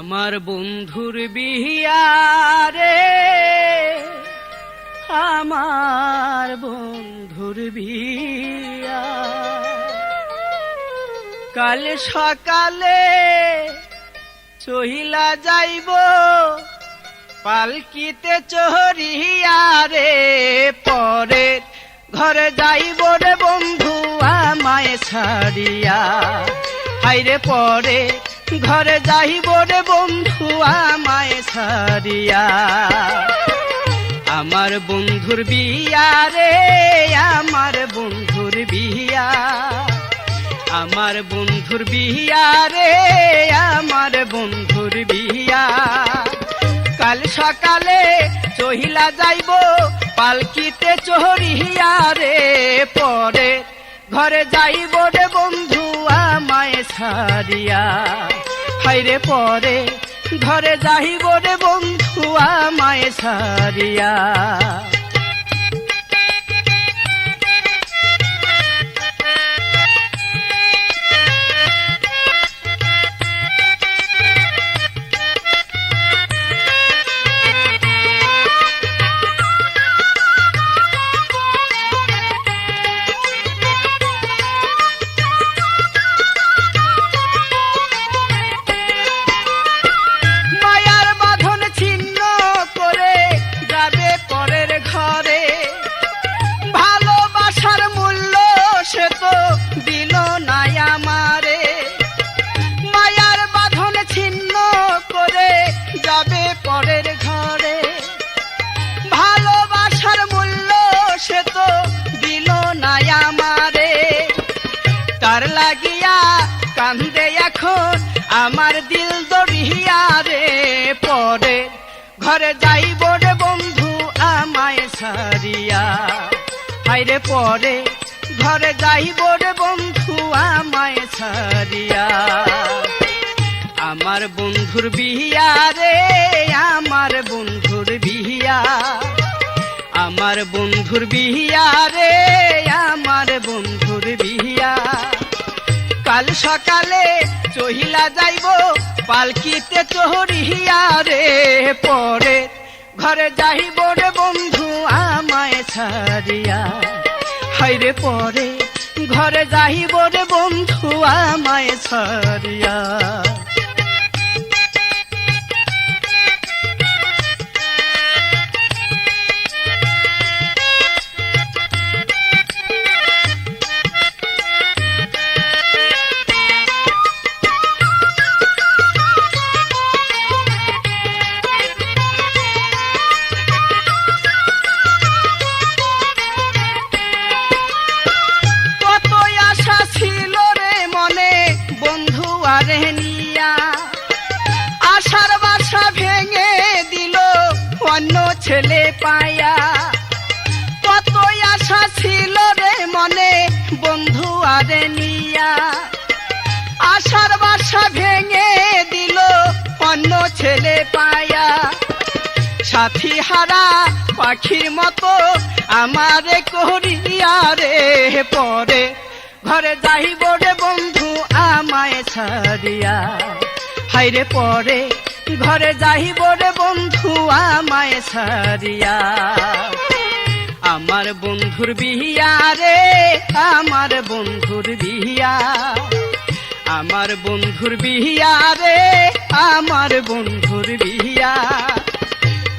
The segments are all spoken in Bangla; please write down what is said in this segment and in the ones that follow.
আমার বন্ধুর বিয়া রে, আমার বন্ধুর বিয়া। কাল সকালে চহিলা যাইব পালকিতে চহরিয়া রে, পরে ঘরে যাইব রে বন্ধু আমায় ছাড়িয়া। হাইরে পরে ঘরে যাইব রে বন্ধু আমায় ছাড়িয়া। আমার বন্ধুর বিয়া রে, আমার বন্ধুর বিয়া। আমার বন্ধুর বিয়া রে, আমার বন্ধুর বিয়া। কাল সকালে চহিলা যাইব পালকিতে চহরিয়া রে, পরে ঘরে যাইব রে বন্ধু আমায় ছাড়িয়া। হাইরে পরে ঘরে যাইব রে বন্ধু আমায় ছাড়িয়া। পরের ঘরে ভালোবাসার মূল্য সে তো দিল না আমারে। তার লাগিয়া কান্দে এখন আমার দিল দরিয়া রে, পরে ঘরে যাইব রে বন্ধু আমায় ছাড়িয়া। হাইরে পরে ঘরে যাইব রে বন্ধু আমায় ছাড়িয়া। আমার বন্ধুর বিয়া রে, আমার বন্ধুর বিয়া। আমার বন্ধুর বিয়া রে, আমার বন্ধুর বিয়া। কাল সকালে চহিলা যাইব পালকিতে চহরিয়া রে, পরে ঘরে যাইব রে বন্ধু আমায় ছাড়িয়া। হাইরে পরে ঘরে যাইব রে বন্ধু আমায় ছাড়িয়া। আশার বাসা ভেঙে দিল অন্য ছেলে পায়া। কতই আশা ছিল রে মনে বন্ধু আরে নিয়া। আশার বাসা ভেঙে দিল অন্য ছেলে পায়া। সাথী হারা পাখির মতো আমারে করিয়া রে, পরে ঘরে যাইব রে বন্ধু আমায় ছাড়িয়া। হাইরে পরে ঘরে যাইব রে বন্ধু আমায় ছাড়িয়া। আমার বন্ধুর বিয়া রে, আমার বন্ধুর বিয়া। আমার বন্ধুর বিয়া রে, আমার বন্ধুর বিয়া।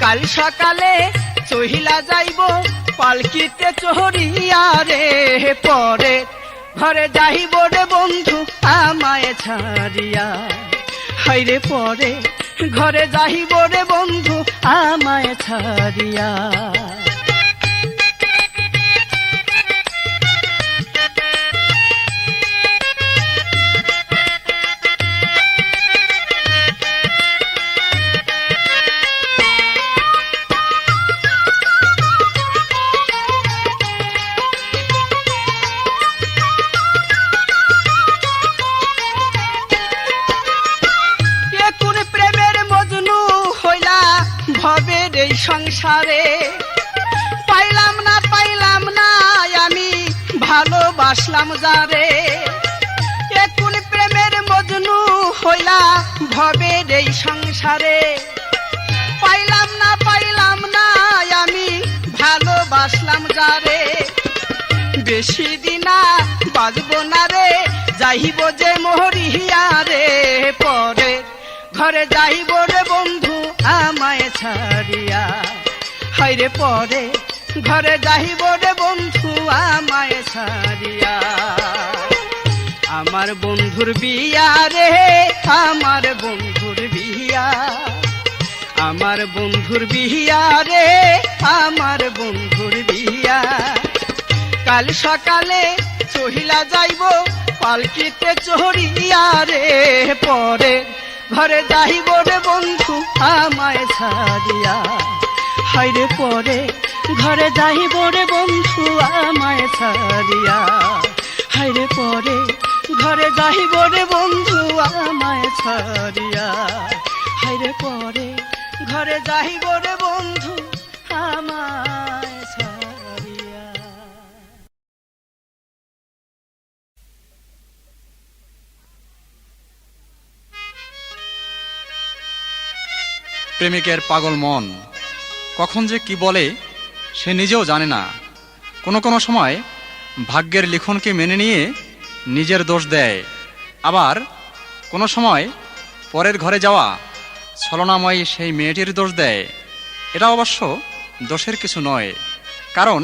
কাল সকালে চহিলা যাইব পালকিতে চহরিয়া রে, পরে ঘরে যাইব রে বন্ধু আমায় ছাড়িয়া। হাইরে পরে ঘরে যাইব রে বন্ধু আমায় ছাড়িয়া। ভবের এই সংসারে পাইলাম না আমি ভালোবাসলাম যারে। এখন প্রেমের মজনু হইলা ভবের এই সংসারে পাইলাম না আমি ভালোবাসলাম যারে, বেশি দিনা বাজবো না রে, যাইব যে মরিয়া রে, পরে ঘরে যাইব রে বন্ধু আমায় ছাড়িয়া, হায়রে পরে ঘরে যাইব রে বন্ধু আমায় ছাড়িয়া। আমার বন্ধুর বিয়া রে, আমার বন্ধুর বিয়া, আমার বন্ধুর বিয়া রে, আমার বন্ধুর বিয়া। কাল সকালে চহিলা যাইব পালকিতে চড়িয়া রে, পরে ঘরে যাইব রে বন্ধু আমায় ছাড়িয়া, হায়রে পরে ঘরে যাইব রে বন্ধু আমায় ছাড়িয়া, হায়রে পরে ঘরে যাইব রে বন্ধু আমায় ছাড়িয়া, হায়রে পরে ঘরে যাইব রে বন্ধু আমায় ছাড়িয়া। প্রেমিকের পাগল মন কখন যে কি বলে সে নিজেও জানে না। কোনো সময় ভাগ্যের লিখনকে মেনে নিয়ে নিজের দোষ দেয়, আবার কোনো সময় পরের ঘরে যাওয়া ছলনাময়ী সেই মেয়েটির দোষ দেয়। এটা অবশ্য দোষের কিছু নয়, কারণ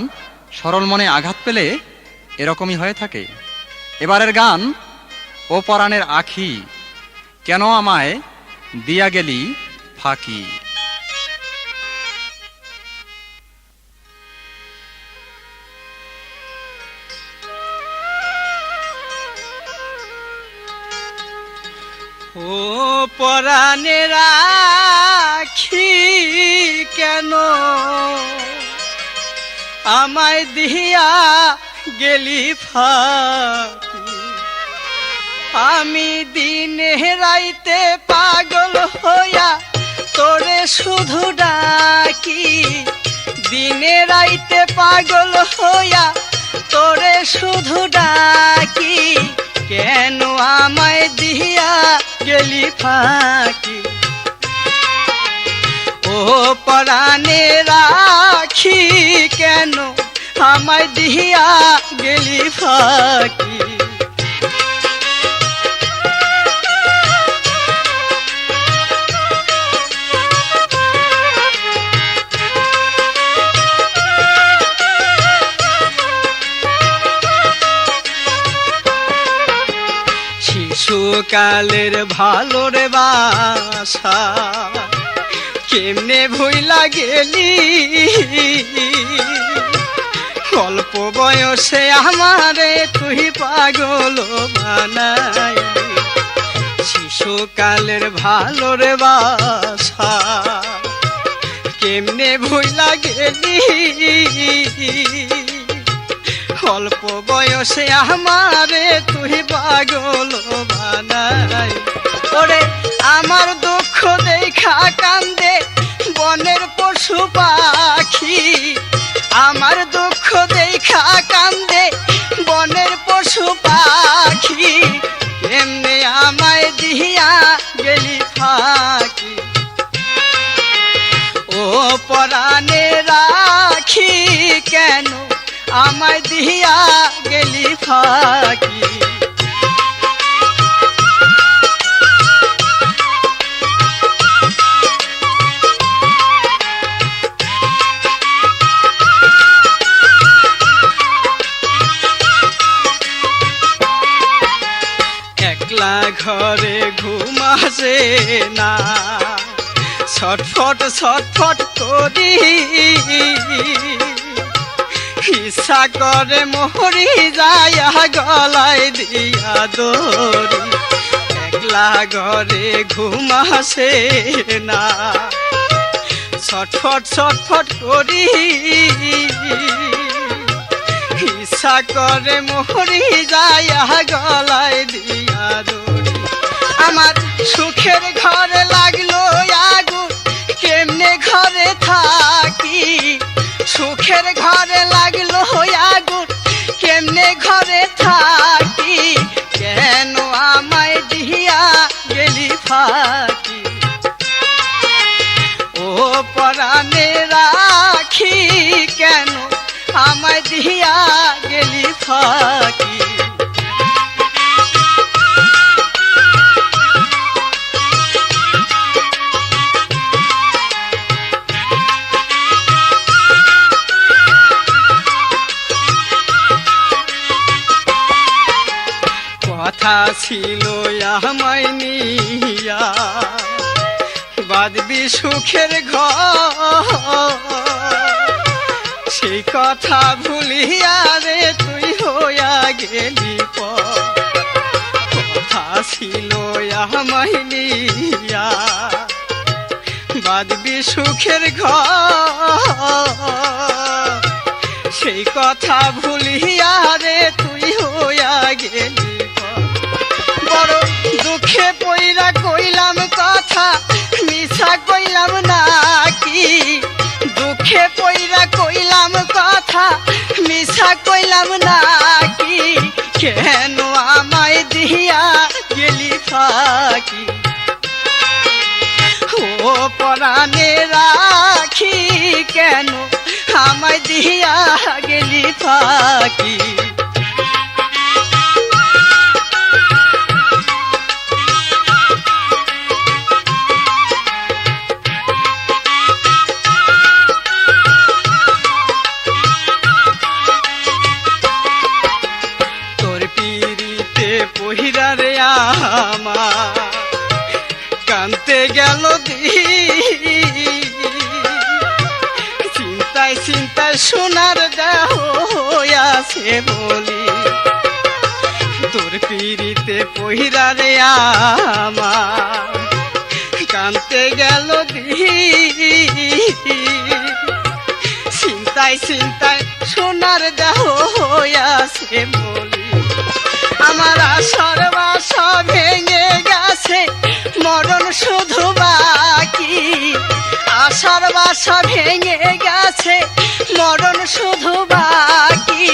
সরল মনে আঘাত পেলে এরকমই হয়ে থাকে। এবারের গান ও পরাণের আখি, কেন আমায় দিয়া গেলি ফাঁকি। ও পরাণের আখি, কেন আমায় দিয়া গেলি ফাঁকি, আমি দিনে রাইতে পাগল হইয়া তোরে শুধু ডাকি, দিনে রাইতে পাগল হইয়া তোরে শুধু ডাকি, কেন আমায় দিয়া গেলি ফাঁকি। ও পরাণের আখি, কেন আমায় দিয়া গেলি ফাঁকি। শিশুকালের ভালোর বাসা কেমনে ভুইলা গেলি, অল্প বয়সে আমারে তুই পাগল বানাই। শিশুকালের ভালোর বাসা কেমনে ভুইলা গেলি, অল্প বয়সে আমারে তুই পাগল বানাই। ওরে আমার দুঃখ দেখা কান্দে বনের পশু পাখি, আমার দুঃখ দেখা কান্দে বনের পশু পাখি, কেমনে আমায় দিয়া গেলি ফাঁকি। ও পরাণের আখি, কেন আমায় দিয়া গেলি ফাঁকি। একলা ঘরে ঘুম আসে না, ছটফট ছটফট করি, ইচ্ছা করে মরি যায়া গলায় দিয়া দড়ি। একলা ঘরে ঘুম আসে না, ছটফট ছটফট করি, ইচ্ছা করে মরি যায়া গলায় দিয়া দড়ি। আমার সুখের ঘরে লাগলো আগুন, কেমনে ঘরে থাকি, সুখের ঘরে লাগলো আগুন, কেমনে ঘরে থাকি, কেন আমায় দিয়া গেলি ফাঁকি। ও পরাণে রাখি কেন আমায় দিয়া গেলি ফাঁকি। কথা ছিল আমায় নিয়া বাঁধবি সুখের ঘর, সেই কথা ভুলিয়া রে তুই হইয়া গেলি পর। কথা ছিল আমায় নিয়া বাঁধবি সুখের ঘর, সেই কথা ভুলিয়া রে তুই হইয়া গেলি পর। বড় দুঃখে পইরা কইলাম কথা মিছা কইলাম নাকি, দুঃখে পইরা কইলাম কথা মিছা কইলাম নাকি, কেন আমায় দিয়া গেলি ফাঁকি। ও পরাণে রাখি কেন আমায় দিয়া গেলি ফাঁকি। তোর পিরিতে পহিরা রে আমার কানতে গেল চিন্তায় চিন্তায় সোনার দেহ আছে বলি। তোর পিরিতে পহিরা রে আমার কানতে গেল চিন্তায় চিন্তায় সোনার দেহ আছে বলি। আমার আশার বাসা ভেঙে গেছে মরণ শুধু বাকি, আশার বাসা ভেঙে গেছে মরণ শুধু বাকি,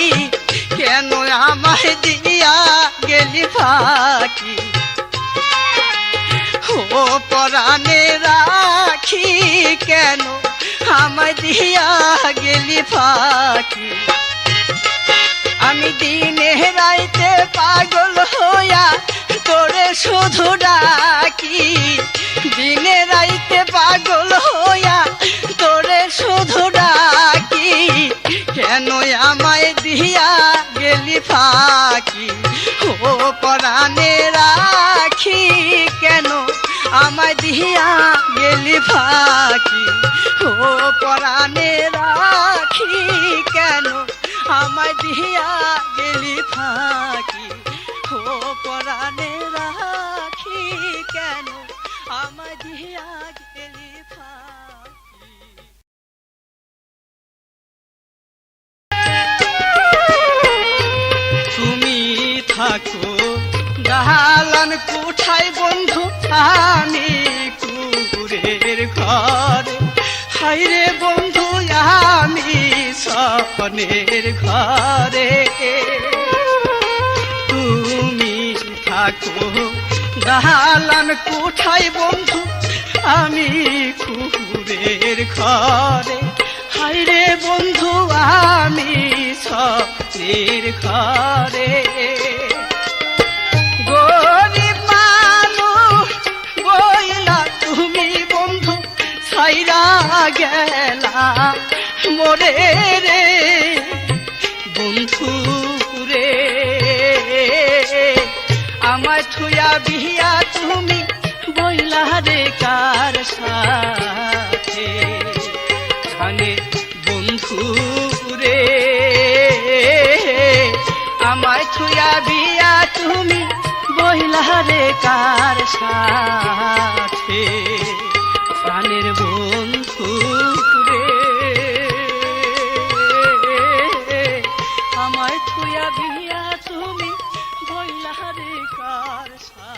কেন আমায় দিয়া গেলি ফাঁকি। ও পরাণে রাখি কেন আমায় দিয়া গেলি ফাঁকি। আমি দিনে রাইতে পাগল হইয়া তোরে শুধু ডাকি, দিনে রাইতে পাগল হইয়া তোরে শুধু ডাকি, কেন আমায় দিয়া গেলি ফাঁকি। ও পরাণে রাখি কেন আমায় দিয়া গেলি ফাঁকি। ও পরাণে রাখি কেন আমায় দিয়া গেলি ফাঁকি। ও পরাণে রাখি কেন আমায় দিয়া গেলি ফাঁকি। তুমি থাকো দালান কোঠায় বন্ধু, আমি কুকুরের ঘরে। হায়রে বন্ধু আমি স্বপ্নের ঘরে। তুমি থাকো দালান কোঠায় বন্ধু, আমি কুকুরের ঘরে। হায়রে বন্ধু আমি স্বপ্নের ঘরে। গরিব মানুষ বইলা তুমি বন্ধু ছাইরা গেলা মোরে রে বন্ধু রে। আমায় থুয়া বিয়া তুমি বইলা রে কার সাথে, জানে বন্ধু রে। আমায় থুয়া বিয়া তুমি বইলা রে কার সাথে, প্রাণের বন্ধু রে। আমায় থুয়া বিয়া তুমি বইলা রে কার সাথে।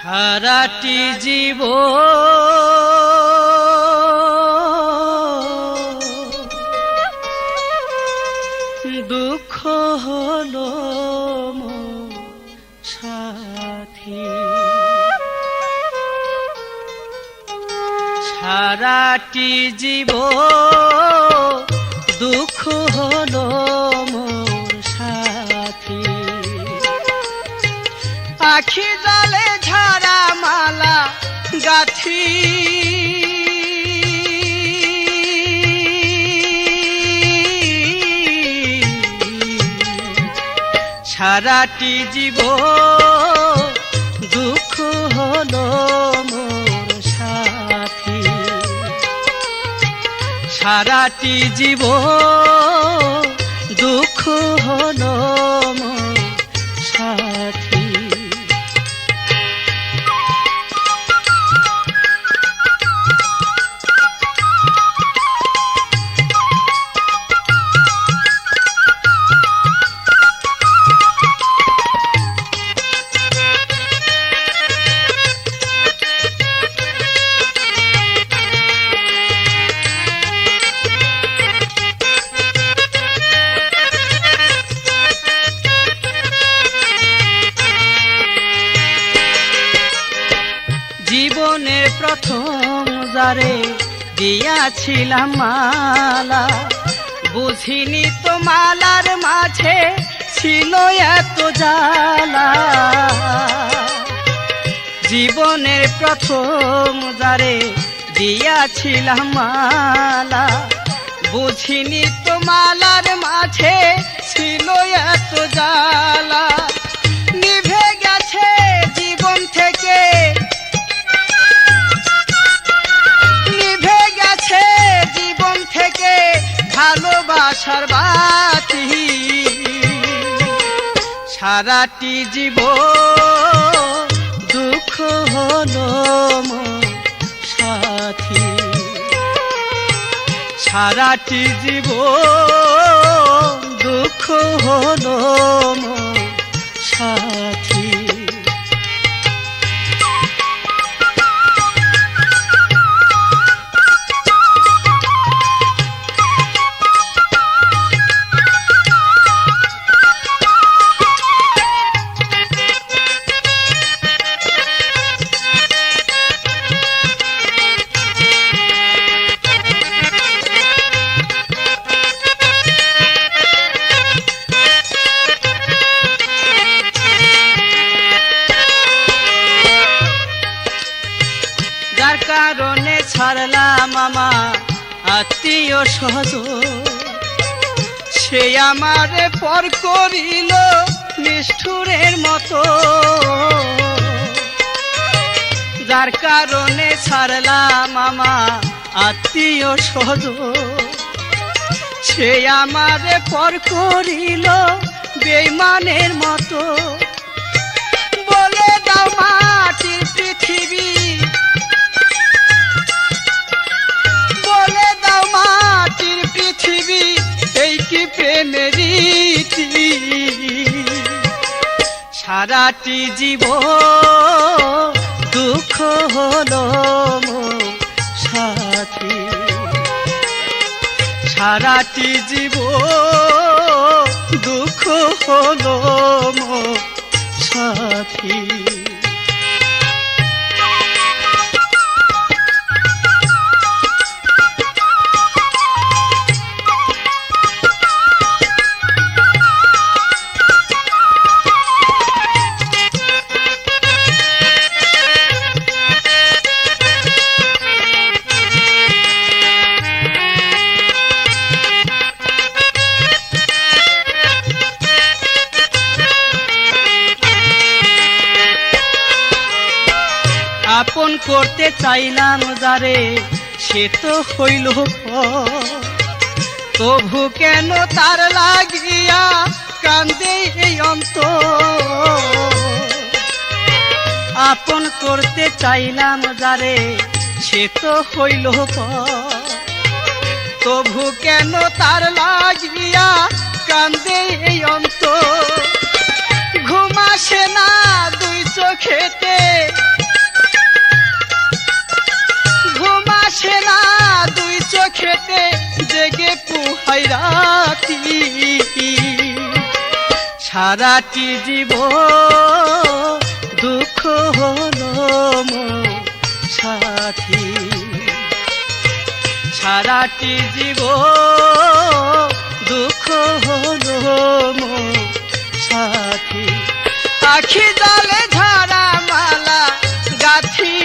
সারাটি জীব দুঃখ হলো মোর সাথী, সারাটি জীব দুঃখ হলো মোর সাথী। আখি জলে ঝরা মালা গাথি, সারাটি জীব দুঃখ হলো মোর সাথী, সারাটি জীব দুঃখ হলো মোর সাথী। জীবনের প্রথম যারে দিয়াছিলাম মালা, বুঝিনি তো মালার মাঝে ছিল এত জ্বালা। জীবনের প্রথম যারে দিয়াছিলাম মালা, বুঝিনি তো মালার মাঝে ছিল এত জ্বালা। নিভে গেছে জীবন থেকে, নিভে গেছে জীবন থেকে ভালোবাসার বাতি। সারাটি জীব দুঃখ হলো মোর সাথী, সারাটি জীব দুঃখ হলো মোর সাথী। যার কারণে ছাড়লাম আমার আত্মীয় স্বজন, সে আমারে পর করিল নিষ্ঠুরের মতো। যার কারণে ছাড়লাম আমার আত্মীয় স্বজন, সে আমারে পর করিল বেঈমানের মতো। বলে দাও মাটির পৃথিবী, বলে দাও মাটির পৃথিবী, এই কি প্রেমের রীতি। সারাটি জীব দুঃখ হলো মোর সাথী, সারাটি জীব দুঃখ হলো মোর সাথী। আপন করতে চাইলাম যারে, সে তো হইল পর। তবু কেন তার লাগিয়া কান্দে এই অন্তর। আপন করতে চাইলাম যারে, সে তো হইল পর। তবু কেন তার লাগিয়া কান্দে এই অন্তর। ঘুম আসে না দুই চোখেতে, সুখেতে জেগে পুহাই রাতি, সারাটি জীবন দুঃখ হলো মোর সাথী, সারাটি জীবন দুঃখ হলো মোর সাথী। আখি জলে ঝরা মালা গাথি,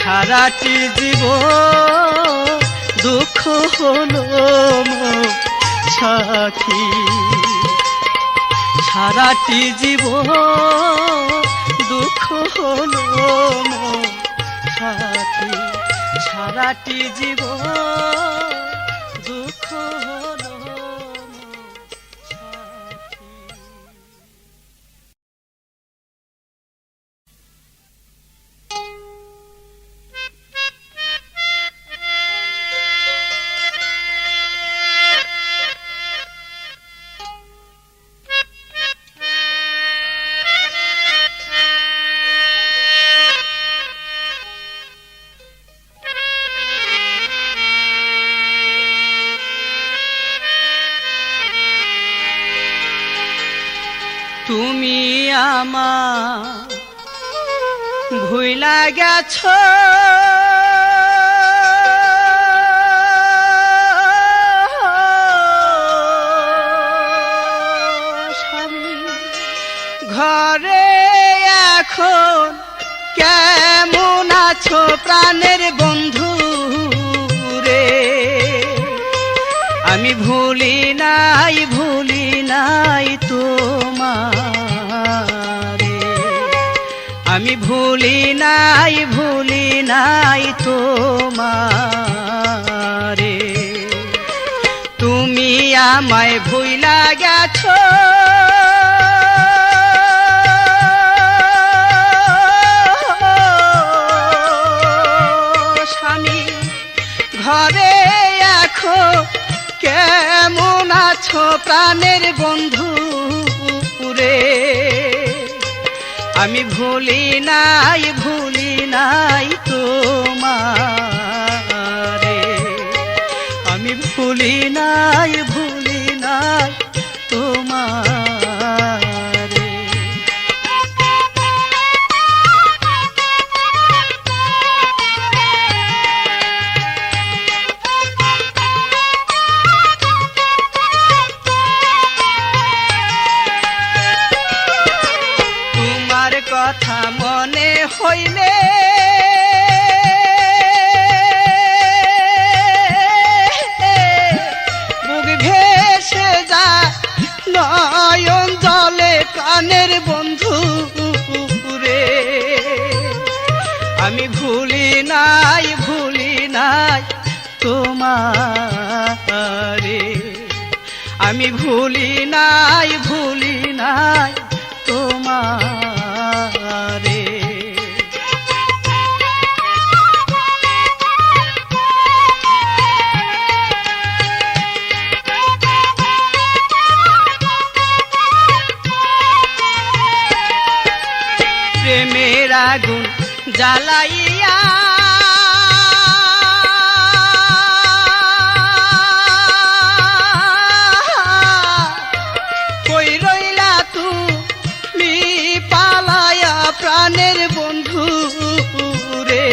সারাটি জীবন দুঃখ হলো মোর সাথী, সারাটি জীবন দুঃখ হলো মোর সাথী, সারাটি জীবন দুঃখ হলো মোর সাথী। তুমি আমার ভুইলা গেছো, স্বামী ঘরে এখন কেমন আছো প্রাণের বন্ধু রে? আমি ভুলি নাই তোমারে, আমি ভুলি নাই তোমারে। তুমি আমায় ভুইলা গেছো, স্বামী ঘরে এখন কেমন আছো প্রাণের বন্ধু রে? আমি ভুলি নাই তোমারে, আমি ভুলি নাই তোমারে। কথা মনে হইলে বুক ভেসে যায় নয়ন জলে প্রাণের বন্ধু রে। আমি ভুলি নাই তোমারে, আমি ভুলি নাই তোমারে। প্রেমের আগুন জ্বালাইয়া কই রইলা তুমি পালায়া প্রাণের বন্ধু রে।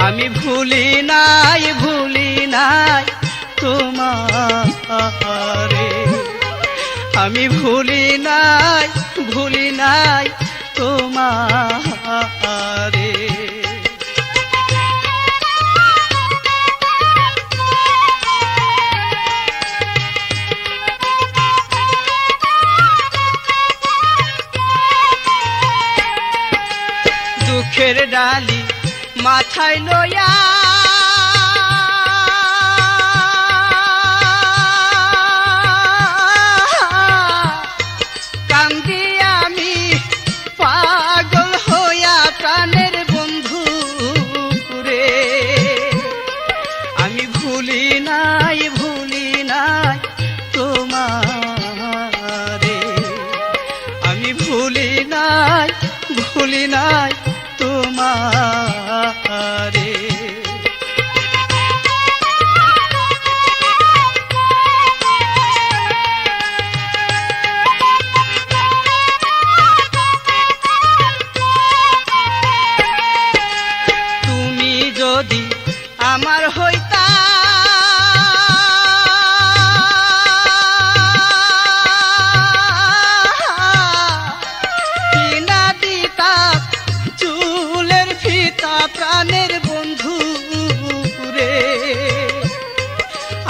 আমি ভুলি নাই তোমারে, আমি ভুলি নাই তোমারে। দুঃখের ডালি মাথায় লইয়া কান্দি আমি পাগল হইয়া প্রাণের বন্ধু রে। আমি ভুলি নাই তোমারে, আমি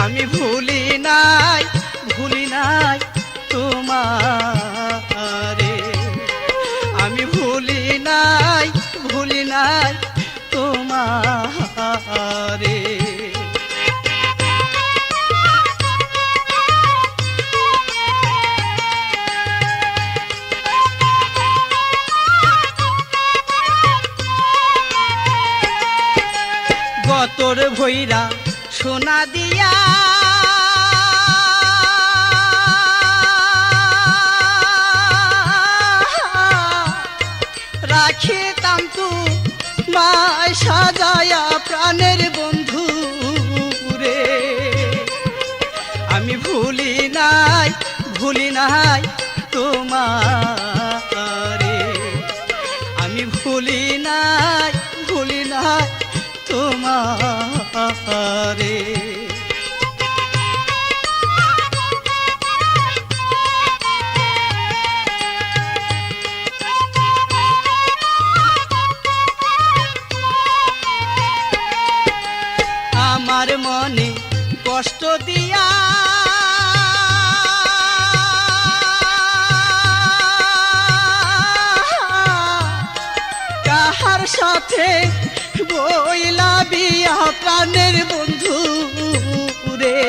আমি ভুলি নাই তোমারে, আমি ভুলি নাই তোমারে। গতর ভৈরা সোনা দিয়া রাখিতাম তু মায় সাজায়া প্রাণের বন্ধু রে, আমি ভুলি নাই তোমারে, আমি ভুলি নাই তোমারে। আমার মনে কষ্ট দিয়া কাহার সাথে বইলা বিয়া প্রাণের বন্ধু রে,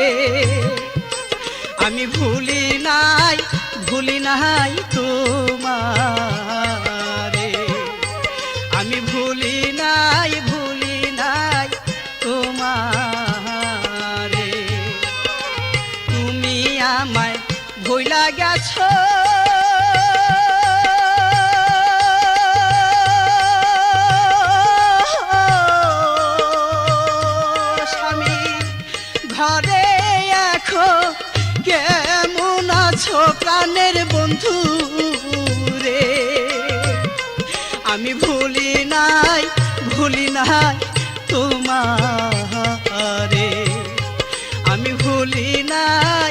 আমি ভুলি নাই তোমারে, আমি ভুলি নাই তোমারে। তুমি আমায় ভুলা গেছো স্বামী, ঘরে এখন কেমন আছো প্রাণের বন্ধু রে, আমি ভুলি নাই তোমারে, আমি ভুলি নাই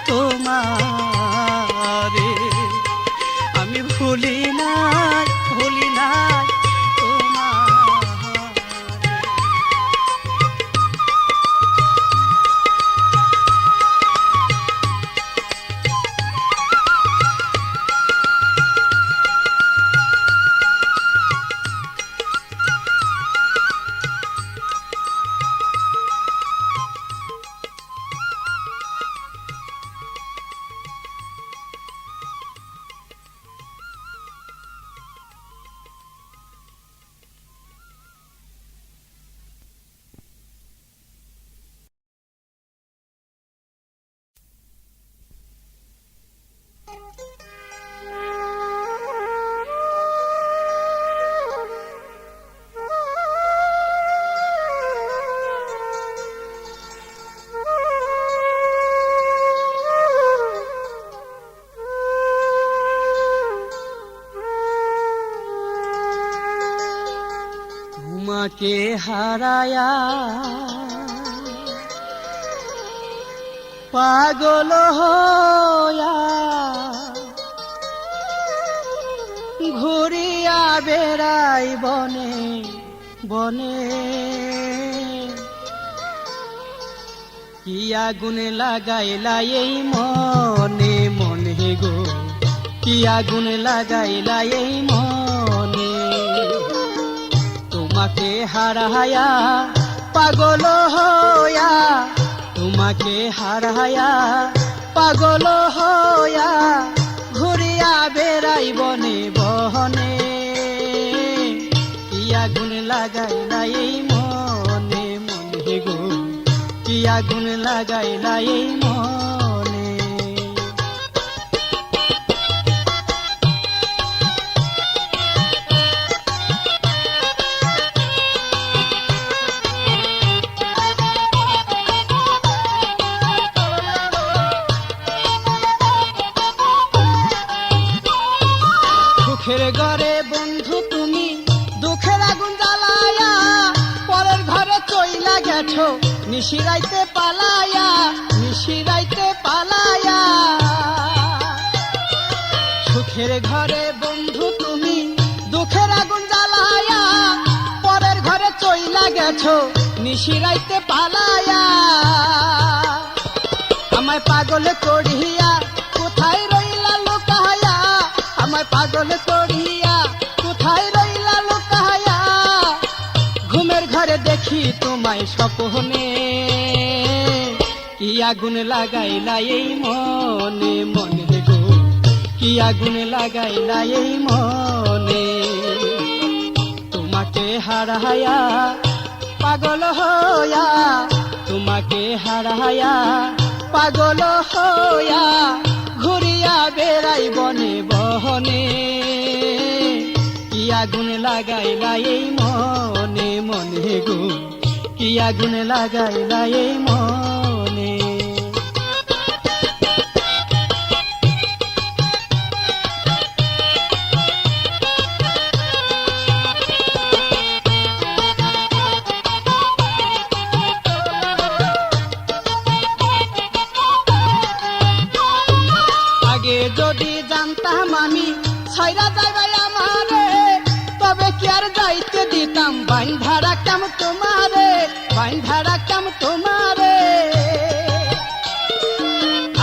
তোমারে, আমি ভুলি নাই তোমাকে হারায়া পাগল হইয়া ঘুরিয়া বেড়াই বনে বনে, কি আগুন লাগাইলা এই মনে মনে গো, কি আগুন লাগাইলা এই মনে। তোমাকে হারায়া পাগল হইয়া, তোমাকে হারায়া পাগল হইয়া ঘুরিয়া বেড়াই বনে বনে, কি আগুন লাগাইলা এই মনে মনে গো, কি আগুন লাগাইলা এই মনে। সুখের ঘরে বন্ধু তুমি দুঃখের আগুন জ্বালায়া, পরের ঘরে চইলা গেছো নিশিরাইতে পালায়া, নিশিরাইতে পালায়া। সুখের ঘরে বন্ধু তুমি দুঃখের আগুন জ্বালায়া, পরের ঘরে চইলা গেছো নিশিরাইতে পালায়া। পাগল করিয়া কোথায় রইলা লুকায়া, আমায় পাগল করিয়া কোথায় রইলা লুকায়া, ঘুমের ঘরে দেখি তোমায় স্বপ্নে, কি আগুন লাগাইলা এই মনে মনে গো, কি আগুন লাগাইলা এই মনে, তোমাকে হারায়া পাগল হইয়া, তোমাকে হারায়া পাগল হইয়া, ঘুরিয়া বেড়াই বনে বহনে, কি আগুন লাগাইলা এই মনে মনে গো, কি আগুন লাগাইলা এই মনে। আগে যদি জানতাম আমি ছাইরা যাইবাই আমারে, তবে কি আর যাইতে দিতাম বাইন্ধা রাখতাম তোমারে, বাইন্ধা রাখতাম তোমারে।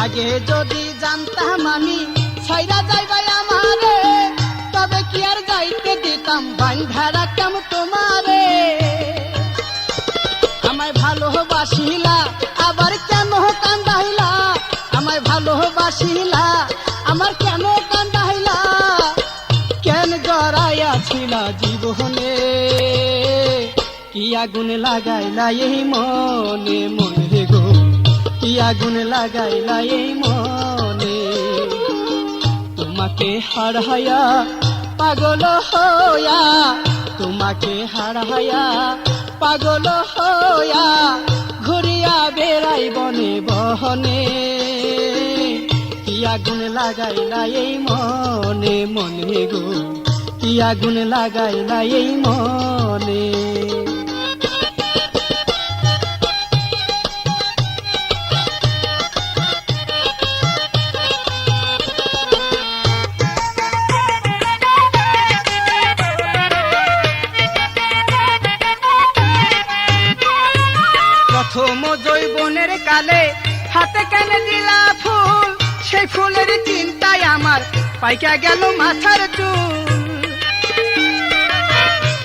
আগে যদি জানতাম আমি ছাইরা যাইবাই আমারে, তবে কি আর যাইতে দিতাম বাইন্ধা রাখতাম তোমারে। আমায় ভালোবাসিলা আবার কেন কান্দাইলা, আমায় ভালোবাসিলা আমার কেন কান্দাইলা, কেন জড়াইয়াছিলা জীবনে, কি আগুন লাগাইলা এই মনে মনে গো, কি আগুন লাগাইলা এই মনে, তোমাকে হারায়া পাগল হইয়া, তোমাকে হারায়া পাগল হইয়া, ঘুরিয়া বেড়াই বনে বহনে, কি আগুন লাগাইলা এই মনে মনে গো, কি আগুন লাগাইলা এই মনে। প্রথম জৈবনের কালে হাতে কেন দিলা ফুল, সেই ফুলের চিন্তায় আমার পাইকা গেল মাথার চুল।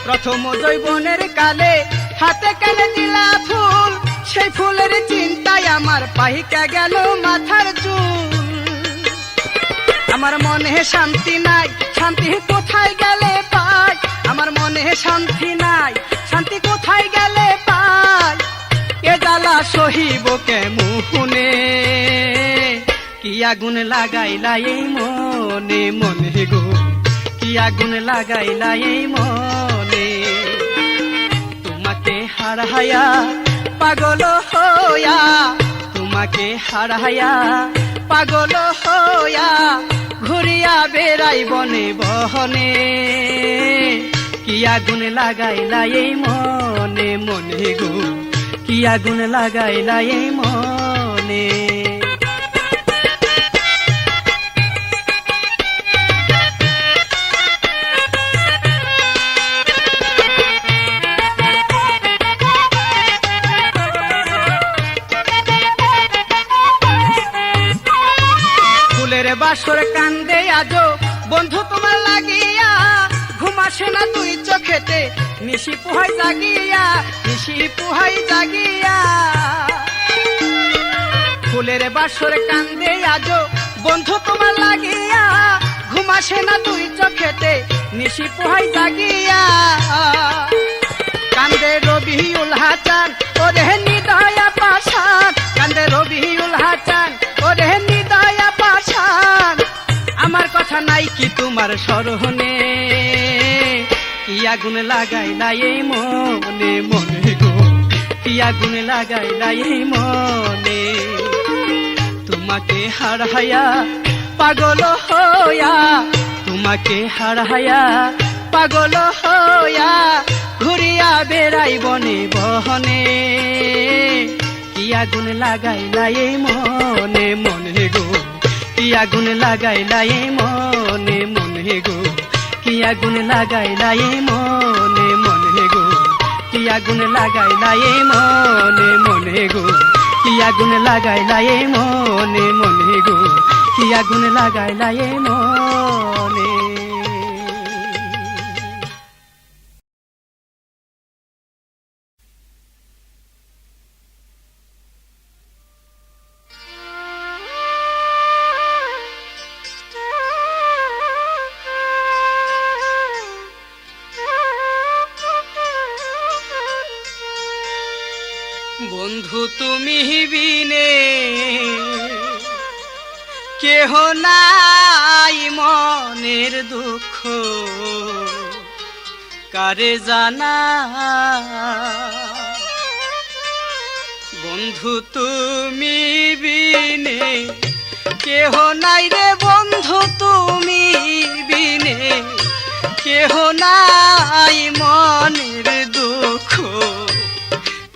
প্রথম জৈবনের কালে হাতে কেন দিলা ফুল, সেই ফুলের চিন্তায় আমার পাইকা গেল মাথার চুল। আমার মনে শান্তি নাই, শান্তি কোথায় গেলে পাই, আমার মনে শান্তি নাই, শান্তি কোথায় গেলে পাই, এ জ্বালা সহিব কেমনে, কি আগুন লাগাইলা এই মনে মনে গো, কি আগুন লাগাইলা এই মনে, তোমাকে হারায়া পাগল হইয়া, তোমাকে হারায়া পাগল হইয়া, ঘুরিয়া বেড়াই বনে বহনে, কি আগুন লাগাইলা এই মনে মনে গো, কি আগুন লাগাইলা এই মনে। ফুলের বাসর কান্দে আজো বন্ধু তোমার লাগিয়া, ঘুমাসে না তুই চোখেতে নিশি পুহাই জাগিয়া, নিশি পুহাই জাগিয়া। ফুলের বাসর কান্দে আজো বন্ধু তোমার লাগিয়া, ঘুমাসে না তুই চোখেতে নিশি পুহাই জাগিয়া। কান্দে রবিউল হাসান ওরে নিদয়া পাশান, কান্দে রবিউল হাসান ওরে নিদয়া পাশান, আমার কথা নাই কি তোমার স্মরণে, কি আগুন লাগাইলা এই মনে মনে গো, কি আগুন লাগাইলা এই মনে, তোমাকে হারায়া পাগল হইয়া, তোমাকে হারায়া পাগল হইয়া, ঘুরিয়া বেড়াই বনে বহনে, কি আগুন লাগাইলা এই মনে মনে গো, কি আগুন লাগাইলা এই মনে মনে গো, কি আগুন লাগাইলা এই মনে মনে গো, কি আগুন লাগাইলা এই মনে মনে গো, কি আগুন লাগাইলা এ মনে মনে গো, কি আগুন লাগাইলা এ মনে। বন্ধু তুমি বিনে কেহ নাই মনের দুঃখ কারে জানা। বন্ধু তুমি বিনে কেহ নাই রে বন্ধু তুমি বিনে কেহ নাই মনের দুঃখ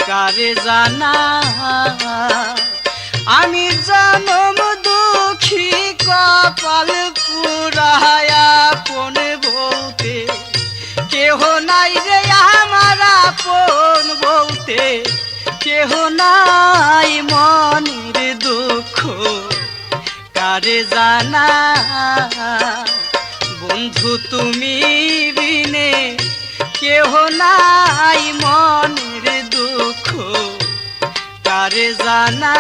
কারে জানা। আমি জনম দুঃখী কপাল পুরায়া আপন বলতে কেহ নাই রে আমার আপন বলতে কেহ নাই মনের দুঃখ কারে জানা। বন্ধু তুমি বিনে কেহ নাই মনের দুঃখ কারে জানা।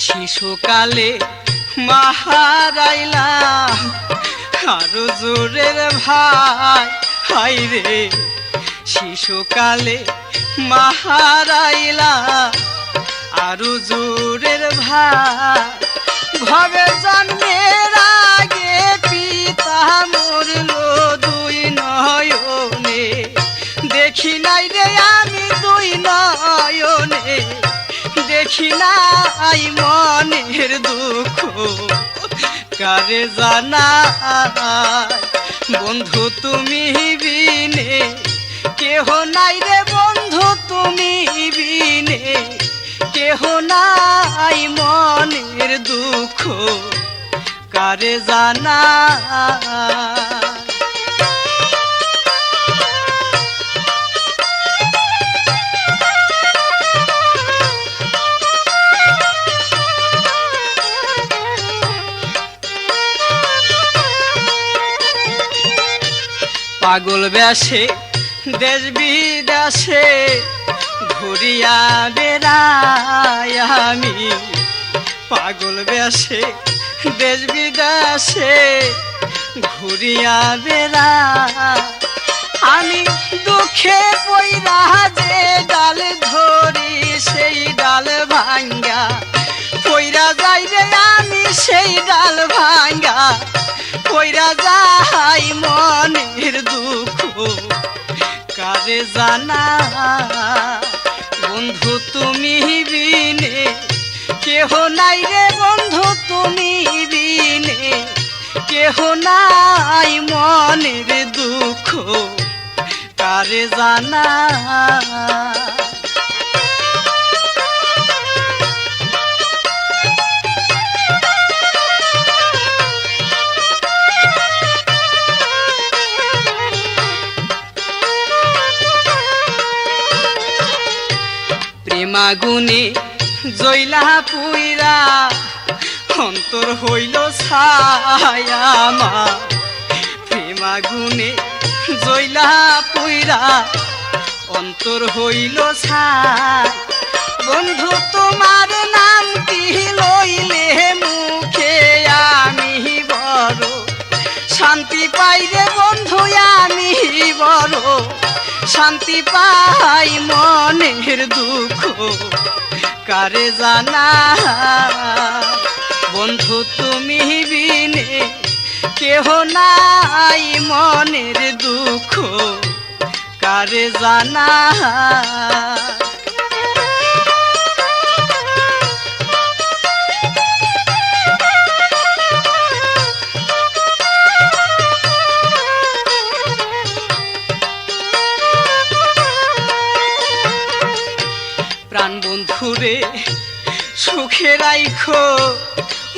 শিশুকালে মাহারাইলাম আরো জোরের ভাই হাই রে। শিশুকালে মাহারাইলাম আরো জোরের ভাই ভবে জন্মের আগে পিতা মরলো দুই নয়নে দেখি নাই রে আমি দুই নয়নে দেখি নাই মনের দুঃখ কারে জানা। বন্ধু তুমি বিনে কেহ নাই রে বন্ধু তুমি বিনে কেহ নাই মনের দুঃখ কারে জানা। পাগল বেশে দেশ বিদেশে ঘুরিয়া বেড়াই আমি পাগল বেশে দেশ বিদেশে ঘুরিয়া বেড়াই আমি দুঃখে পইরা যে ডাল ধরি সেই ডাল ভাঙ্গা পইরা যাই রে আমি সেই ডাল ভাঙ্গা পইরা যাই মনের দুঃখ কারে জানা। বন্ধু তুমি বিনে কেহ নাই রে বন্ধু তুমি বিনে কেহ নাই মনের দুঃখ কারে জানা। প্রেমাগুনে জইলা পুইরা অন্তর হইল ছায়া মা প্রেমাগুনে জইলা পুইরা অন্তর হইল ছায়া। বন্ধু তোমার নামটি লইলে মুখে আমি বড় শান্তি পাই রে বন্ধু আমি বড় শান্তি পাই মনের দুঃখ কারে জানা। বন্ধু তুমি বিনে কেহ নাই মনের দুঃখ কারে জানা। প্রাণ বন্ধুরে সুখে রাইখো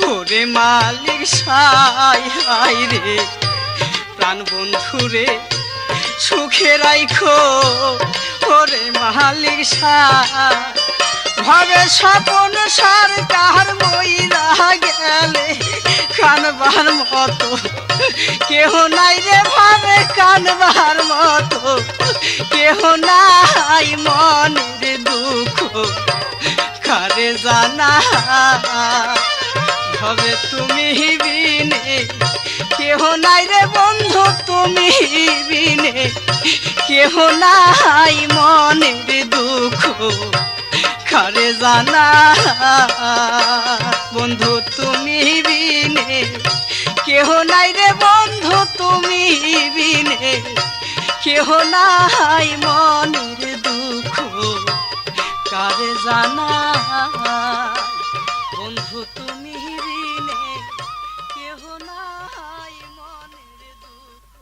ওরে মালিক সাই হাই রে প্রাণ বন্ধুরে সুখে রাইখো ওরে মালিক সাই ভাবে স্বপন সরকার মইরা গেলে কানবার মতো কেহ নাই রে ভাবে কানবার মতো কেহ নাই মনের দুঃখ কারে জানা ভাবে তুমি বিনে কেহ নাই রে বন্ধু তুমি বিনে কেহ নাই মনের দুঃখ কারে জানা বন্ধু তুমি বিনে কেহ নাই রে বন্ধু তুমি বিনে কেহ নাই মনের দুঃখ কারে জানা বন্ধু তুমি বিনে কেহ নাই মনের দুঃখ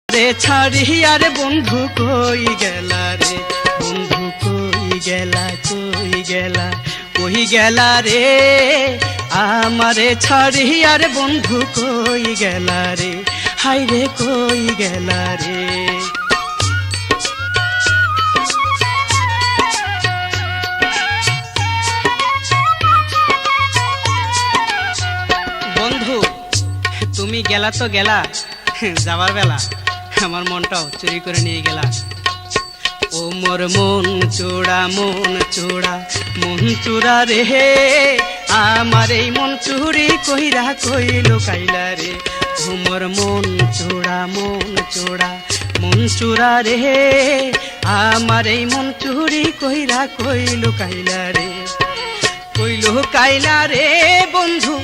রে ছাড়ি আর বন্ধু কই গেলা রে বন্ধু কই গেলা কই গেলা রে আমারে ছাড়ি আর বন্ধু কই গেলা রে হাই রে কই গেলা রে বন্ধু তুমি গেলা তো গেলা যাবার বেলা আমার মনটাও চুরি করে নিয়ে গেলা ও মোর মন চোরা মন চোরা রে আমার এই মন চুরি কইরা কইল কাইলা রে ও মোর মন চোরা মন চোরা রে আমার এই মন চুরি কইরা কইল কাইলা রে বন্ধু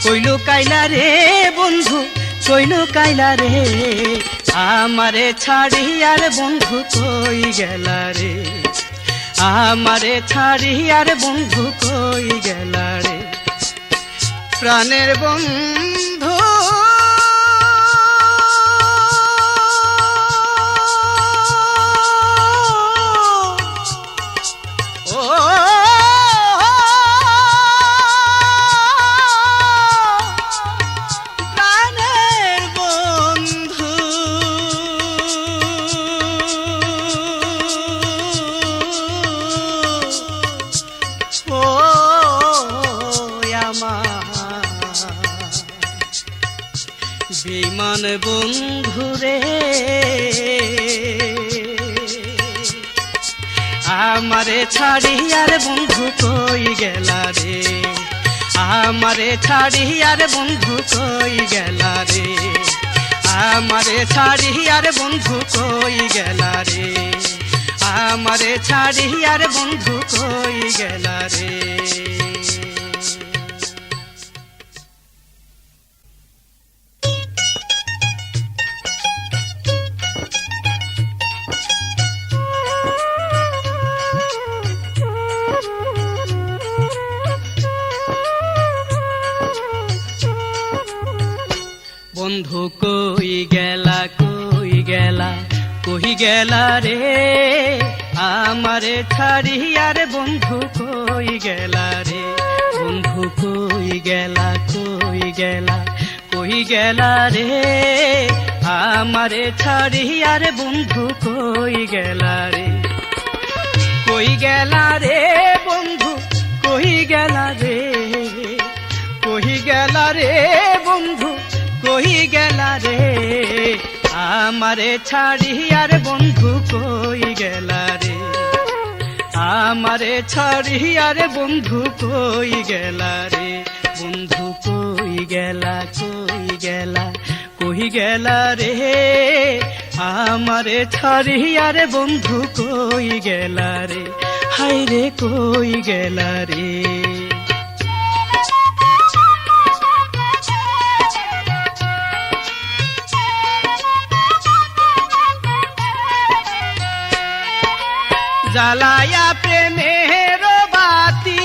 কইল কাইলা রে বন্ধু কইল কাইলা রে আমারে ছাড়ি আর বন্ধু কই গেলা রে আমারে ছাড়ি আর বন্ধু কই গেলা রে প্রাণের বন্ধু বেঈমান বন্ধুরে আমারে ছাড়ি আর বন্ধু কই গেলা রে আমারে ছাড়ি আর বন্ধু কই গেলা রে আমারে ছাড়ি আর বন্ধু কই গেলা রে আমারে ছাড়ি আর বন্ধু কই গেলা রে বন্ধু কই গেলা রে আমারে ছাড়ি আর বন্ধু কই গেলা রে বন্ধু কই গেলা রে আমারে ছাড়ি আর বন্ধু কই গেলা রে বন্ধু কই গেলা রে বন্ধু কই গেলা রে আমারে ছাড়ি আর বন্ধু কই গেলা রে আমারে ছাড়ি আর বন্ধু কই গেলা রে বন্ধু কই গেলা রে আমারে ছাড়ি আর বন্ধু কই গেলা রে হাই রে কই গেলা রে জ্বালায়া প্রেমের বাতি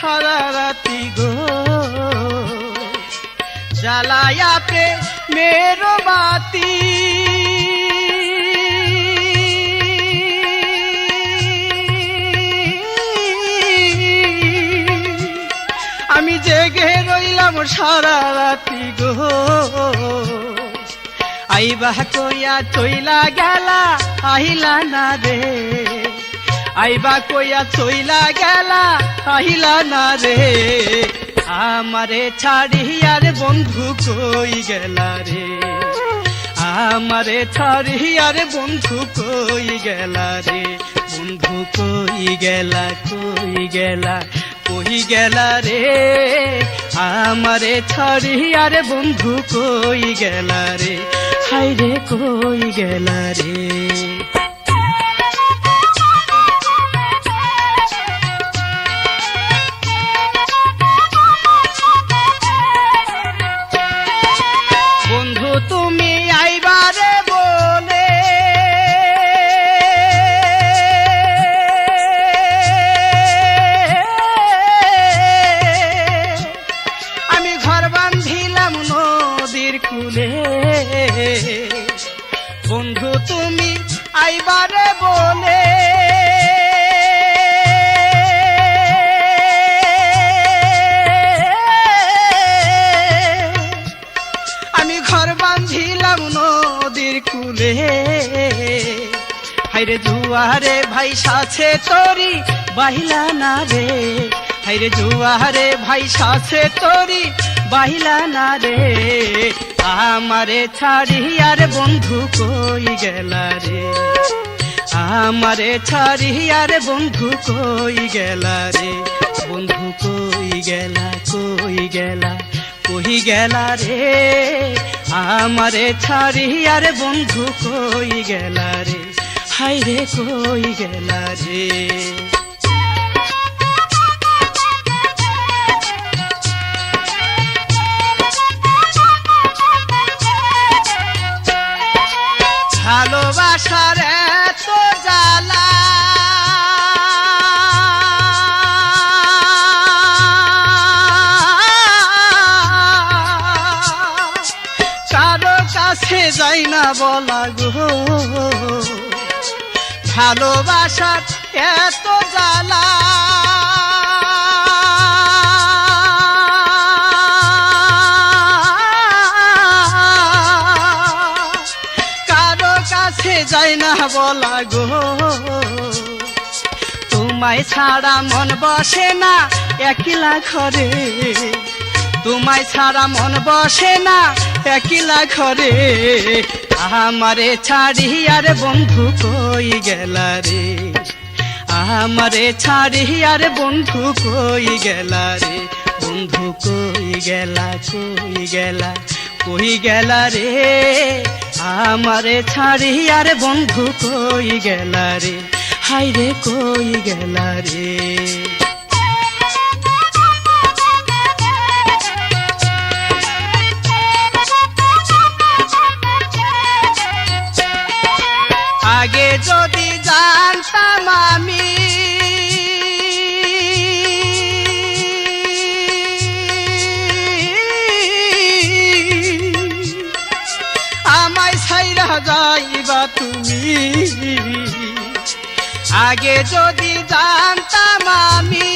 সারা রাতি গো জ্বালায়া প্রেমের বাতি আমি জেগে রইলাম সারা রাতি গো আইবা কইয়া চইলা গেলা আহিলা না রে আইবা কইয়া চইলা গেলা আহিলা না রে আমারে ছাড়িয়ার বন্ধু কই গেলা রে আমারে ছাড়িয়ার বন্ধু কই গেলা রে বন্ধু কই গেলা কই গেলা কই গেলা রে আমারে ছাড়িয়ার বন্ধু কই গেলা রে হায় রে কই গেলা রে বন্ধু তুমি আইবারে বলে আমি ঘর বাঁধিলাম নদীর কূলে বন্ধু তুমি আইবারে বলে আমি ঘর বাঁধিলাম নদীর কূলে হাইরে জুয়ারে ভাই সাছে তরি বাহিলা না রে হাইরে জুয়ারে ভাই সাছে তরি বাহিলা না রে আমারে ছাড়িয়ার বন্ধু কই গেলা রে আমারে ছাড়িয়ার বন্ধু কই গেলা রে বন্ধু কই গেলা কই গেলা কই গেলা রে আমারে ছাড়িয়ার বন্ধু কই গেলা রে হায় রে কই গেলা রে ভালোবাসার এত জ্বালা কারো কাছে যাই না বলা গো ভালোবাসার এত জ্বালা যায় না বলা গো তোমায় ছাড়া মন বসে না একলা ঘরে তোমায় ছাড়া মন বসে না একলা ঘরে আমারে ছাড়িয়ার বন্ধু কই গেলা রে আমারে ছাড়িয়ার বন্ধু কই গেলা রে বন্ধু কই গেলা কই গেলা কই গেলা রে আমারে ছাড়িয়ার বন্ধু কই গেলা রে হায় রে কই গেলা রে আগে যদি জানতাম আমি আমায় ছাইরা যাইবা তুমি আগে যদি জানতাম আমি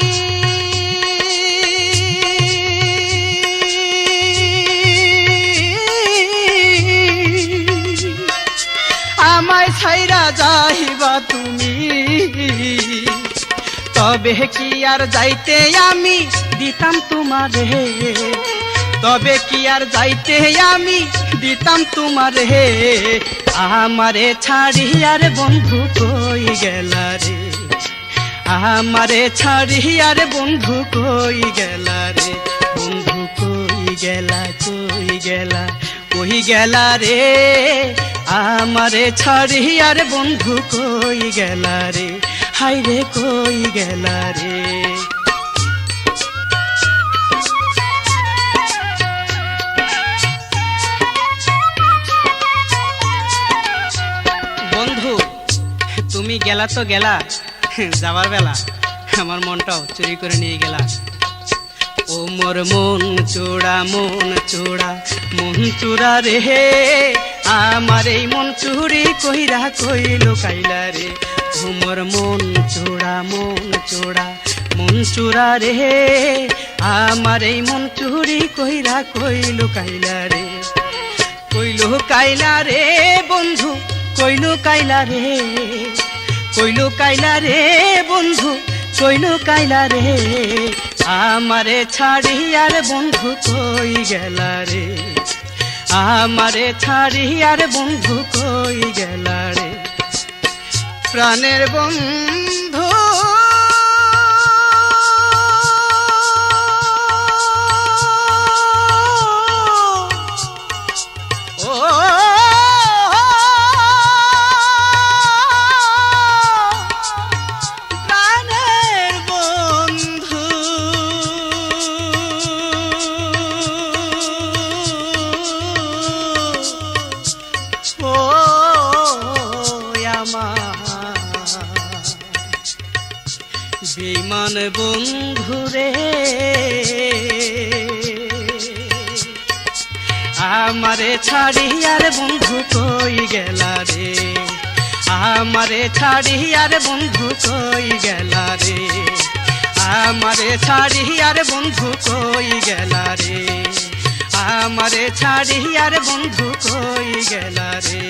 আমায় ছাইরা যাইবা তুমি তবে কি আর যাইতে আমি দিতাম তোমারে তবে কি আর যাইতে আমি দিতাম তোমারে আমারে ছাড়িয়ার বন্ধু কই গেলা রে আমারে ছাড়িয়ার বন্ধু কই গেলা রে বন্ধু কই গেলা কই গেলা কই গেলা রে আমারে ছাড়িয়ার বন্ধু কই গেলা রে হায় রে কই গেলা রে বন্ধু তুমি গেলা তো গেলা যাবার বেলা আমার মনটাও চুরি করে নিয়ে গেলা ও মোর মন চোরা মন চোরা মন চোরা রে, আমার এই মন চুরি কইরা কইলো কাইলা রে। ও মোর মন চোরা মন চোরা মন চোরা রে, আমার এই মন চুরি কইরা কইলো কাইলা রে। কইলো কাইলা রে বন্ধু, কইলো কাইলা রে, কইলো কাইলা রে বন্ধু, কইলো কাইলা রে, আমারে ছাড়ি আর বন্ধু কই গেলা রে, আমারে ছাড়ি আর বন্ধু কই গেলা রে। প্রাণের বন্ধু বেঈমান বন্ধু রে, আমারে ছাড়ি আর বন্ধু কই গেলা রে, আমারে ছাড়ি আর বন্ধু কই গেলা রে, আমারে ছাড়ি আর বন্ধু কই গেলা রে, আমারে ছাড়ি আর বন্ধু কই গেলা রে।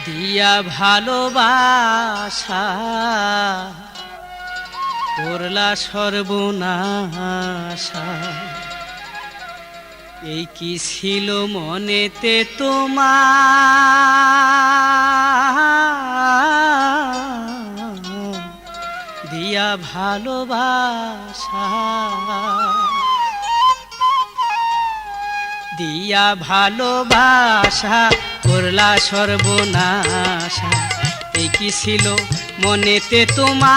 দিয়া ভালোবাসা করলা সর্বনাশা, এই কি ছিল মনেতে তোমার, দিয়া ভালোবাসা, দিয়া ভালোবাসা করলা সর্বনাশা, এই কি ছিল মনেতে তোমার,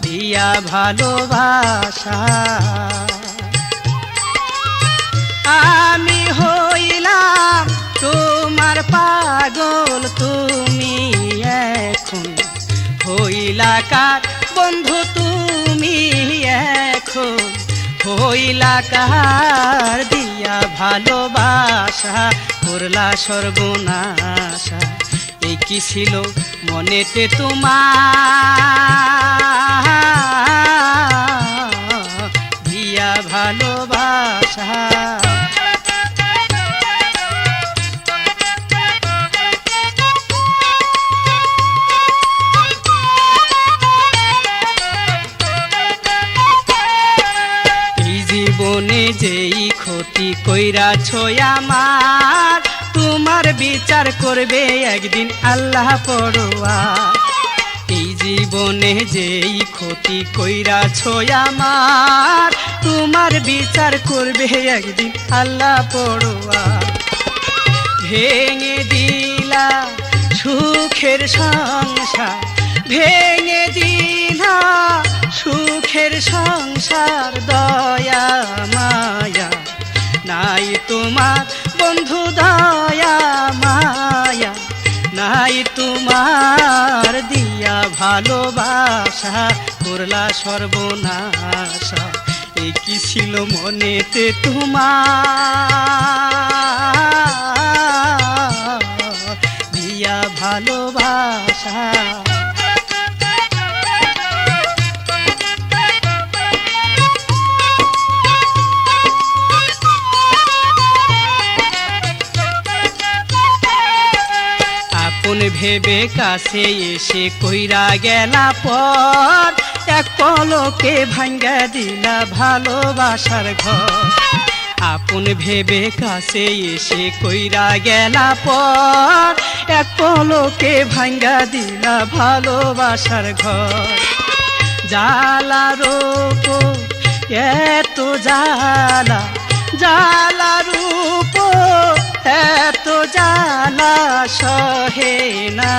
দিয়া ভালোবাসা। আমি হইলাম তোমার পাগল, তুমি এখন হইলা কার বন্ধু, তুমি এখন হইলা কার, দিয়া ভালোবাসা করলা সর্বনাশা, এই কি ছিল মনেতে তোমার, দিয়া ভালোবাসা। জীবনে যেই ক্ষতি কইরাছ আমার, তোমার বিচার করবে একদিন আল্লাহ পরোয়ার। এই জীবনে যেই ক্ষতি কইরাছ আমার, তোমার বিচার করবে একদিন আল্লাহ পরোয়ার। ভেঙে দিলা সুখের সংসার, ভেঙে দিলা সুখের সংসার, দয়া মায়া নাই তোমার বন্ধু, দয়া মায়া নাই তোমার, দিয়া ভালোবাসা করলা সর্বনাশা, এই কি ছিল মনেতে তোমার, দিয়া ভালোবাসা। আপন ভেবে কাছে এসে কইরা গেলা পর, এক পলকে ভাঙ্গা দিলা ভালোবাসার ঘর। আপন ভেবে কাছে এসে কইরা গেলা পর, এক পলকে ভাঙ্গা দিলা ভালোবাসার ঘর। জালার উপর এত জালা, জালার উপর এত জালা সহে না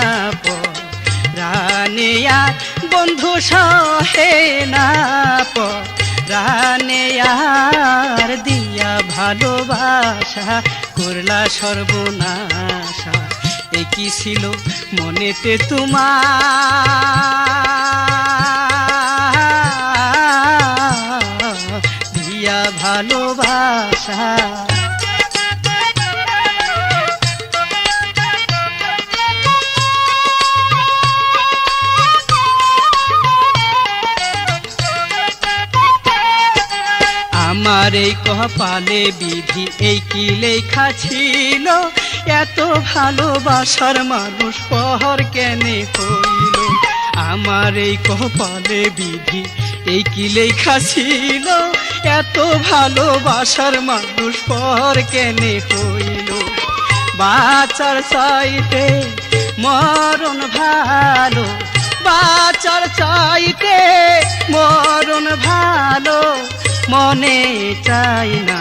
পরাণে আর বন্ধু সহে না পরাণে আর দিয়া ভালোবাসা করলা সর্বনাশা। এ কি ছিল মনেতে তোমার দিয়া ভালোবাসা। আমার এই কপালে বিধি এই কি লেখা ছিল, এত ভালোবাসার মানুষ পর কেনে হইল। আমার এই কপালে বিধি এই কি লেখা ছিল, এত ভালোবাসার মানুষ পর কেনে হইল। বাঁচার চাইতে মরণ ভালো, বাঁচার চাইতে মরণ ভালো, মনে চাই না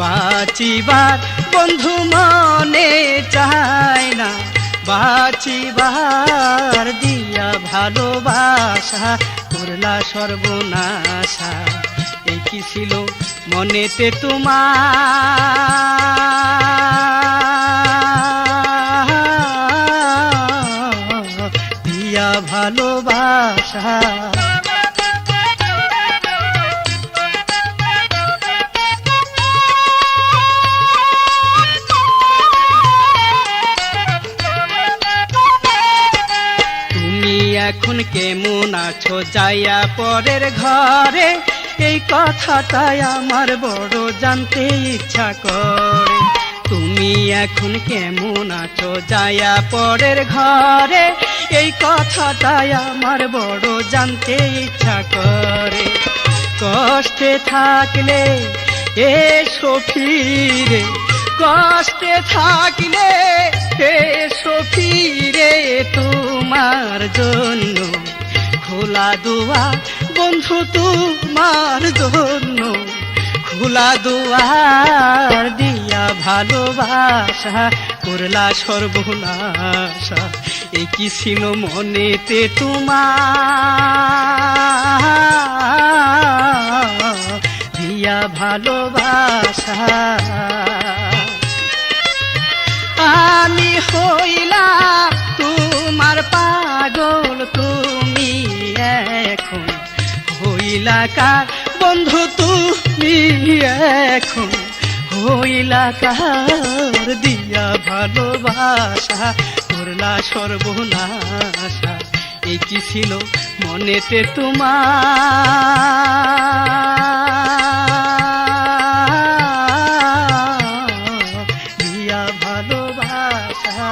বাঁচিবার বন্ধু, মনে চাই না বাঁচিবার দিয়া ভালোবাসা করলা সর্বনাশা। এই কি ছিল মনেতে তোমার দিয়া ভালোবাসা। এখন কেমন আছো যাইয়া পরের ঘরে, এই কথাটাই আমার বড় জানতে ইচ্ছা করে। তুমি এখন কেমন আছো যাইয়া পরের ঘরে, এই কথাটাই আমার বড় জানতে ইচ্ছা করে। কষ্টে থাকলে এসো ফিরে, কষ্টে থাকলে এসো ফিরে, তোমার জন্য খোলা দুয়ার বন্ধু, তোমার জন্য খোলা দুয়ার দিয়া ভালোবাসা করলা সর্বনাশা। এ কি ছিল মনেতে তোমার দিয়া ভালোবাসা। আমি হইলাম তোমার পাগল, তুমি এখন হইলা কার বন্ধু, তুমি এখন হইলা কার দিয়া ভালোবাসা করলা সর্বনাশা। এই কি ছিল মনেতে তোমার দিয়া ভালোবাসা।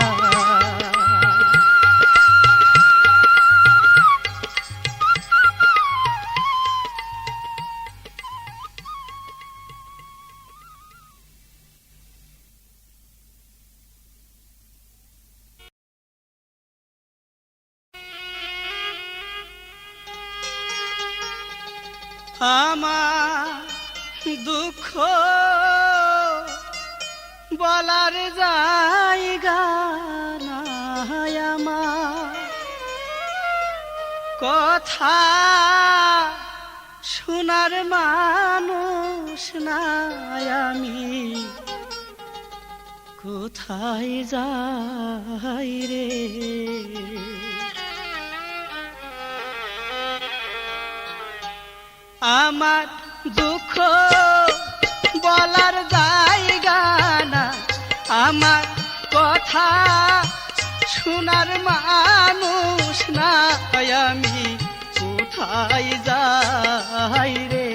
আমার দুঃখ বলার জায়গা নাই, আমার কথা শোনার মানুষ নাই, আমি কোথায় যাই রে। আমার দুঃখ বলার জায়গা না, আমার কথা শোনার মানুষ না, আমি কোথায় যাই রে।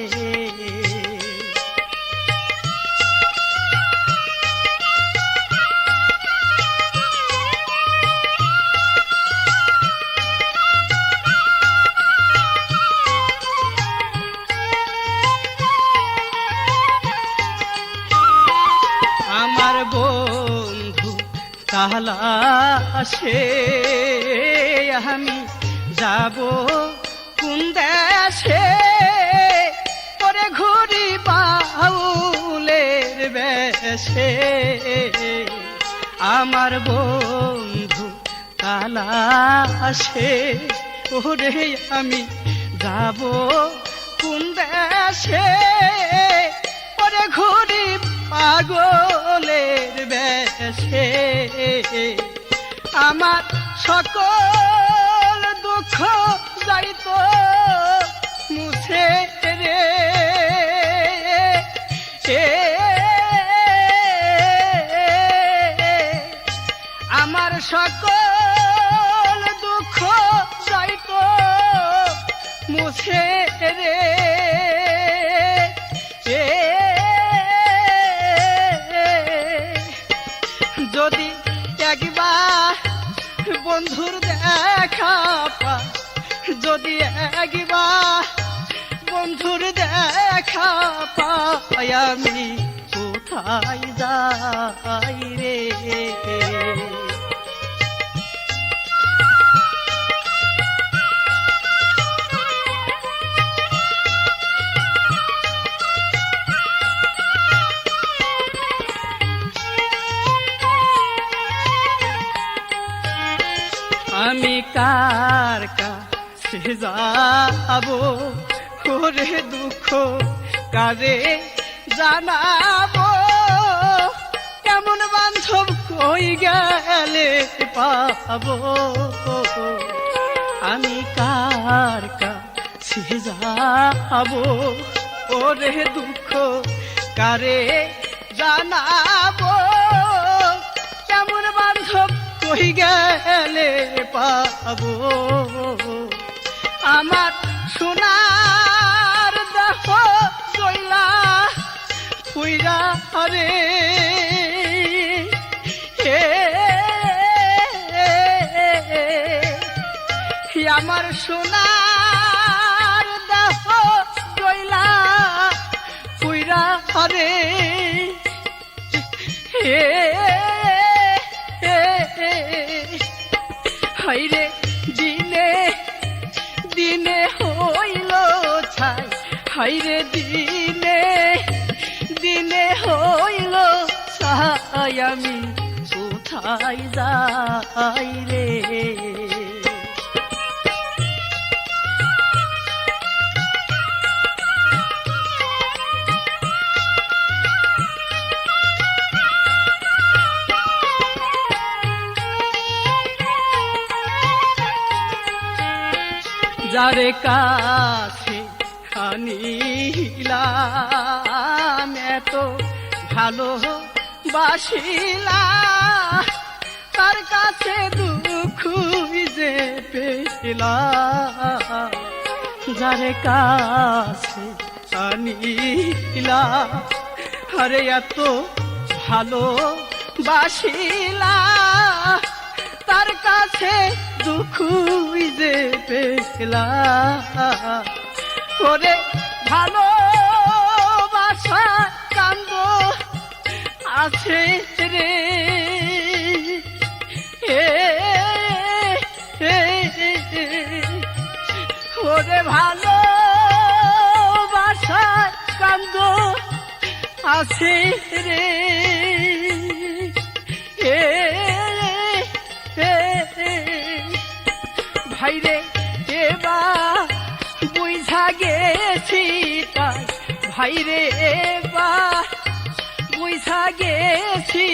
বন্ধু তালাশে আমি যাব কোন কোন দেশে করে ঘুরি বাউলের বেশে আমার বন্ধু তালাশে ওরে আমি যাব কোন দেশে ওরে ঘুরি পাগলের বেশে আমার সকল দুঃখ যাইতো মুছে রে আমার সকল দুঃখ যাইতো মুছে রে যদি একবার বন্ধুর দেখা পাই যদি একবার বন্ধুর দেখা পাই আমি কোথায় যাই রে আমি কার কাছে যাব করে দুঃখ কারে জানাবো কেমন বান্ধব কই গেলে পাবো আমি কার কাছে যাব ওরে দুঃখ কারে জানাবো কেমন বান্ধব কই গেলে পাবো আমার সোনার দেহ জয়লা পুইরা রে আমার সোনার দেহ জয়লা পুইরা রে হাইরে দিনে দিনে হইল ছাই হাইরে দিনে দিনে হইল ছাই আমি কোথায় যাই রে যারে কাছে আনিলাম এত ভালো বাসিলা তার কাছে দুঃখ যে পেলাম যারে কাছে আনিলাম আরে এত ভালো বাসিলা তার কাছে দুঃখ যে পেলাম করে ভালোবাসা কান্দ আছে রে করে ভালোবাসা কান্দ আছে রে ভাইরে এবার বুঝা গেছি তাই ভাইরে এবার বুঝা গেছি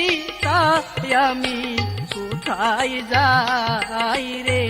তাই আমি কোথায় যাই রে